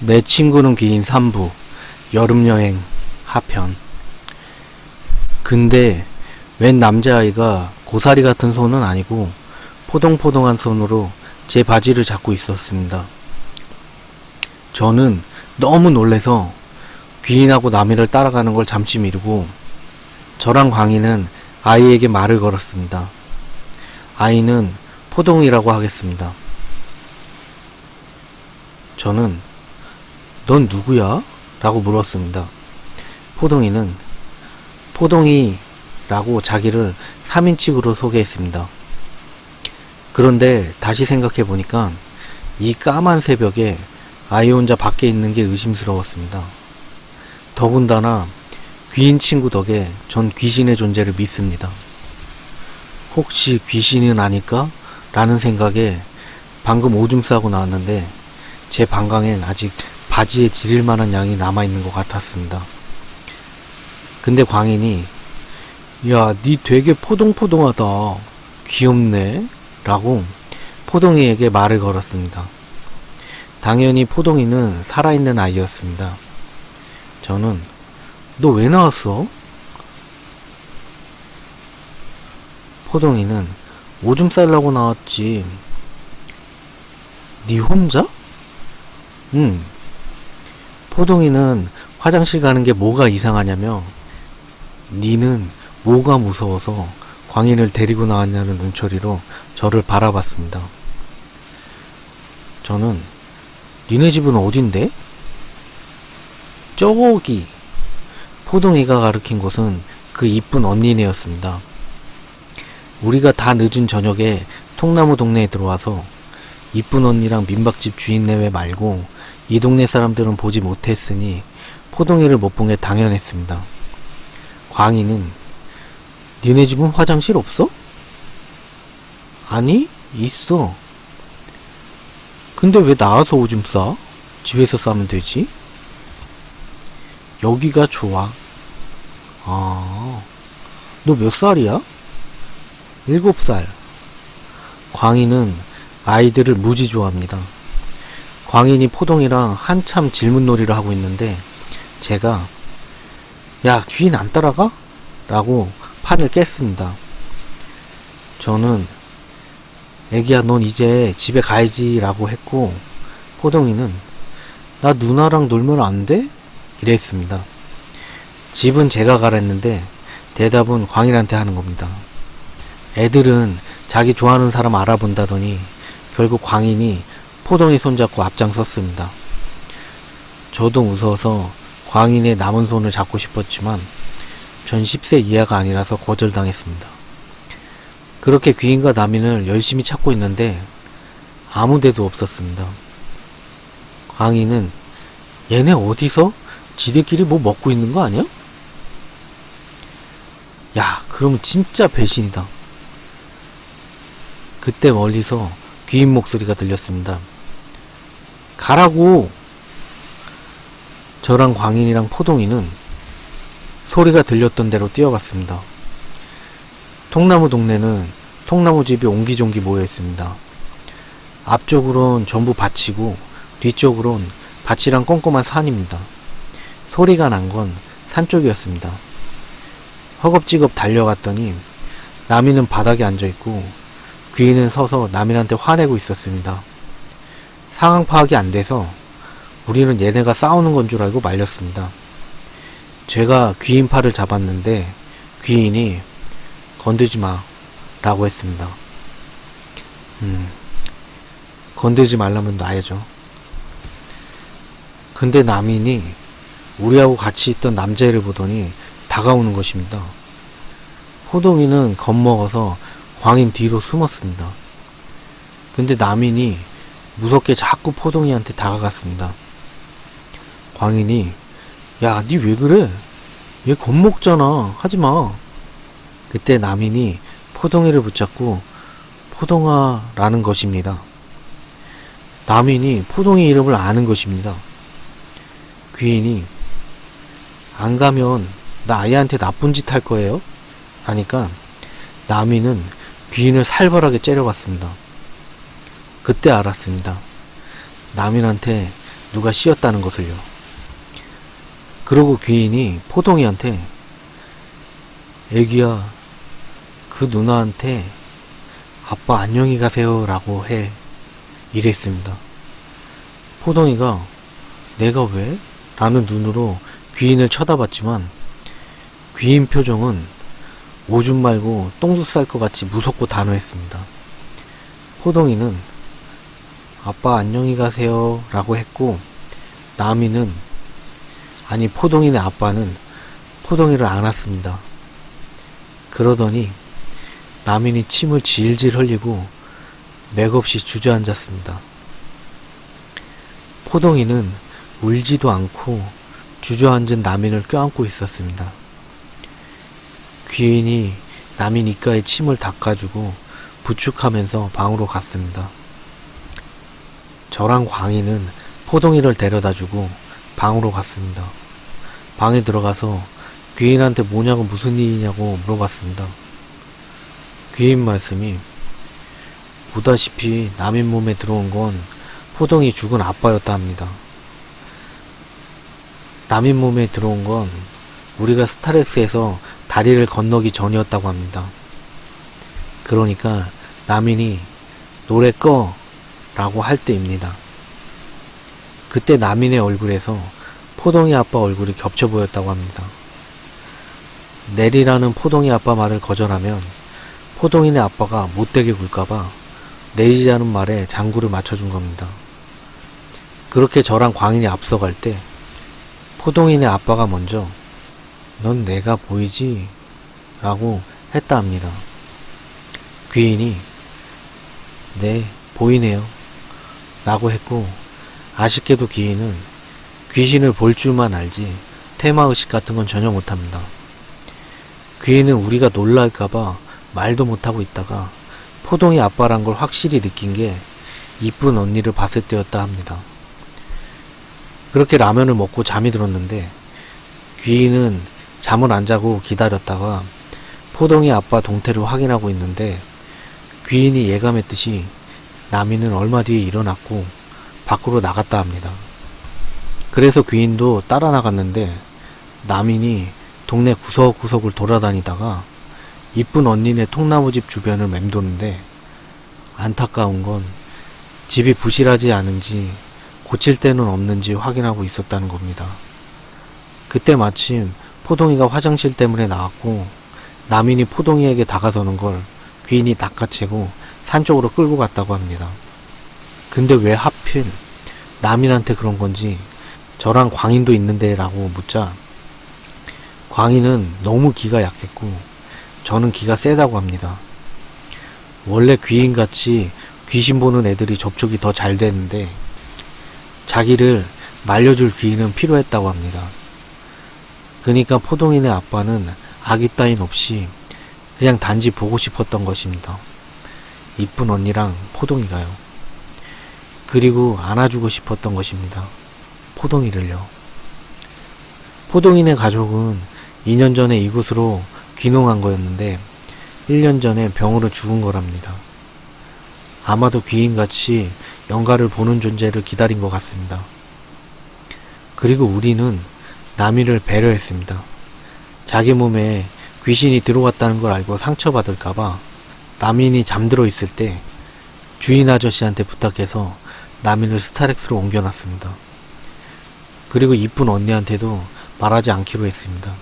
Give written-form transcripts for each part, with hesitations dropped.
내 친구는 귀인 3부 여름여행 하편. 근데 웬 남자아이가 고사리 같은 손은 아니고 포동포동한 손으로 제 바지를 잡고 있었습니다. 저는 너무 놀래서 귀인하고 남이를 따라가는 걸 잠시 미루고 저랑 광희는 아이에게 말을 걸었습니다. 아이는 포동이라고 하겠습니다. 저는 넌 누구야? 라고 물었습니다. 포동이는 포동이라고 자기를 3인칭으로 소개했습니다. 그런데 다시 생각해 보니까 이 까만 새벽에 아이 혼자 밖에 있는 게 의심스러웠습니다. 더군다나 귀인 친구 덕에 전 귀신의 존재를 믿습니다. 혹시 귀신은 아닐까? 라는 생각에 방금 오줌 싸고 나왔는데 제 방광엔 아직 바지에 지릴 만한 양이 남아있는 것 같았습니다. 근데 광인이 야, 니 되게 포동포동하다. 귀엽네. 라고 포동이에게 말을 걸었습니다. 당연히 포동이는 살아있는 아이였습니다. 저는 너 왜 나왔어? 포동이는 오줌 싸려고 나왔지. 니 혼자? 응. 포동이는 화장실 가는 게 뭐가 이상하냐며 니는 뭐가 무서워서 광인을 데리고 나왔냐는 눈초리로 저를 바라봤습니다. 저는 니네 집은 어딘데? 저기. 포동이가 가리킨 곳은 그 이쁜 언니네였습니다. 우리가 다 늦은 저녁에 통나무 동네에 들어와서 이쁜 언니랑 민박집 주인네외 말고 이 동네 사람들은 보지 못했으니 포동이를 못 본 게 당연했습니다. 광희는 니네 집은 화장실 없어? 아니, 있어. 근데 왜 나와서 오줌 싸? 집에서 싸면 되지? 여기가 좋아. 아, 너 몇 살이야? 7살. 광희는 아이들을 무지 좋아합니다. 광인이 포동이랑 한참 질문놀이를 하고 있는데 제가 야, 귀인 안 따라가? 라고 판을 깼습니다. 저는 애기야, 넌 이제 집에 가야지 라고 했고 포동이는 나 누나랑 놀면 안 돼? 이랬습니다. 집은 제가 가랬는데 대답은 광인한테 하는 겁니다. 애들은 자기 좋아하는 사람 알아본다더니 결국 광인이 포동이 손잡고 앞장섰습니다. 저도 무서워서 광인의 남은 손을 잡고 싶었지만 전 10세 이하가 아니라서 거절당했습니다. 그렇게 귀인과 남인을 열심히 찾고 있는데 아무 데도 없었습니다. 광인은 얘네 어디서 지들끼리 뭐 먹고 있는 거 아니야? 야, 그러면 진짜 배신이다. 그때 멀리서 귀인 목소리가 들렸습니다. 가라고! 저랑 광인이랑 포동이는 소리가 들렸던 대로 뛰어갔습니다. 통나무 동네는 통나무집이 옹기종기 모여 있습니다. 앞쪽으론 전부 밭이고 뒤쪽으론 밭이랑 꼼꼼한 산입니다. 소리가 난 건 산 쪽이었습니다. 허겁지겁 달려갔더니 남이는 바닥에 앉아있고 귀인은 서서 남인한테 화내고 있었습니다. 상황 파악이 안 돼서 우리는 얘네가 싸우는 건 줄 알고 말렸습니다. 제가 귀인 팔을 잡았는데 귀인이 건들지 마 라고 했습니다. 건들지 말라면 놔야죠. 근데 남인이 우리하고 같이 있던 남자애를 보더니 다가오는 것입니다. 호동이는 겁먹어서 광인 뒤로 숨었습니다. 근데 남인이 무섭게 자꾸 포동이한테 다가갔습니다. 광인이 야, 니 왜 그래? 얘 겁먹잖아. 하지마. 그때 남인이 포동이를 붙잡고 포동아 라는 것입니다. 남인이 포동이 이름을 아는 것입니다. 귀인이 안 가면 나 아이한테 나쁜 짓 할 거예요? 하니까 남인은 귀인을 살벌하게 째려봤습니다. 그때 알았습니다. 남인한테 누가 씌었다는 것을요. 그러고 귀인이 포동이한테 애기야, 그 누나한테 아빠 안녕히 가세요 라고 해. 이랬습니다. 포동이가 내가 왜? 라는 눈으로 귀인을 쳐다봤지만 귀인 표정은 오줌 말고 똥도 쌀 것 같이 무섭고 단호했습니다. 포동이는 아빠 안녕히 가세요 라고 했고, 포동이네 아빠는 포동이를 안았습니다. 그러더니 남인이 침을 질질 흘리고 맥없이 주저앉았습니다. 포동이는 울지도 않고 주저앉은 남인을 껴안고 있었습니다. 귀인이 남인 입가에 침을 닦아주고 부축하면서 방으로 갔습니다. 저랑 광희는 포동이를 데려다주고 방으로 갔습니다. 방에 들어가서 귀인한테 뭐냐고 무슨 일이냐고 물어봤습니다. 귀인 말씀이 보다시피 남인 몸에 들어온 건 포동이 죽은 아빠였다 합니다. 남인 몸에 들어온 건 우리가 스타렉스에서 다리를 건너기 전이었다고 합니다. 그러니까 남인이 노래 꺼 라고 할 때입니다. 그때 남인의 얼굴에서 포동이 아빠 얼굴이 겹쳐 보였다고 합니다. 내리라는 포동이 아빠 말을 거절하면 포동이네 아빠가 못되게 굴까봐 내리자는 말에 장구를 맞춰준 겁니다. 그렇게 저랑 광인이 앞서갈 때 포동이네 아빠가 먼저 넌 내가 보이지? 라고 했다 합니다. 귀인이 네, 보이네요 라고 했고, 아쉽게도 귀인은 귀신을 볼 줄만 알지 퇴마의식 같은 건 전혀 못합니다. 귀인은 우리가 놀랄까봐 말도 못하고 있다가 포동이 아빠란 걸 확실히 느낀 게 이쁜 언니를 봤을 때였다 합니다. 그렇게 라면을 먹고 잠이 들었는데 귀인은 잠을 안 자고 기다렸다가 포동이 아빠 동태를 확인하고 있는데 귀인이 예감했듯이 남인은 얼마 뒤에 일어났고 밖으로 나갔다 합니다. 그래서 귀인도 따라 나갔는데 남인이 동네 구석구석을 돌아다니다가 이쁜 언니네 통나무집 주변을 맴도는데 안타까운 건 집이 부실하지 않은지 고칠 데는 없는지 확인하고 있었다는 겁니다. 그때 마침 포동이가 화장실 때문에 나왔고 남인이 포동이에게 다가서는 걸 귀인이 낚아채고 산 쪽으로 끌고 갔다고 합니다. 근데 왜 하필 남인한테 그런 건지 저랑 광인도 있는데 라고 묻자 광인은 너무 기가 약했고 저는 기가 세다고 합니다. 원래 귀인같이 귀신 보는 애들이 접촉이 더 잘 되는데 자기를 말려줄 귀인은 필요했다고 합니다. 그러니까 포동이네 아빠는 악의 따윈 없이 그냥 단지 보고 싶었던 것입니다. 이쁜 언니랑 포동이가요. 그리고 안아주고 싶었던 것입니다. 포동이를요. 포동이네 가족은 2년 전에 이곳으로 귀농한 거였는데 1년 전에 병으로 죽은 거랍니다. 아마도 귀인같이 영가를 보는 존재를 기다린 것 같습니다. 그리고 우리는 남이를 배려했습니다. 자기 몸에 귀신이 들어왔다는 걸 알고 상처받을까봐 남인이 잠들어 있을 때 주인 아저씨한테 부탁해서 남인을 스타렉스로 옮겨놨습니다. 그리고 이쁜 언니한테도 말하지 않기로 했습니다.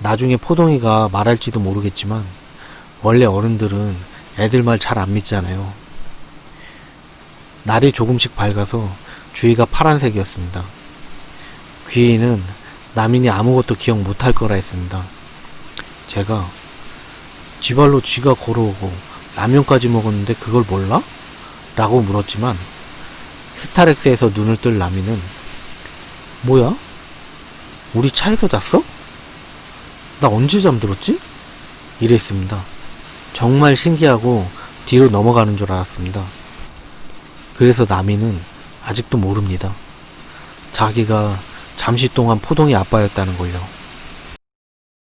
나중에 포동이가 말할지도 모르겠지만 원래 어른들은 애들 말 잘 안 믿잖아요. 날이 조금씩 밝아서 주위가 파란색이었습니다. 귀인은 남인이 아무것도 기억 못할 거라 했습니다. 제가 지발로 쥐가 걸어오고 라면까지 먹었는데 그걸 몰라? 라고 물었지만 스타렉스에서 눈을 뜰 남인은 뭐야? 우리 차에서 잤어? 나 언제 잠들었지? 이랬습니다. 정말 신기하고 뒤로 넘어가는 줄 알았습니다. 그래서 남인은 아직도 모릅니다. 자기가 잠시 동안 포동이 아빠였다는 걸요.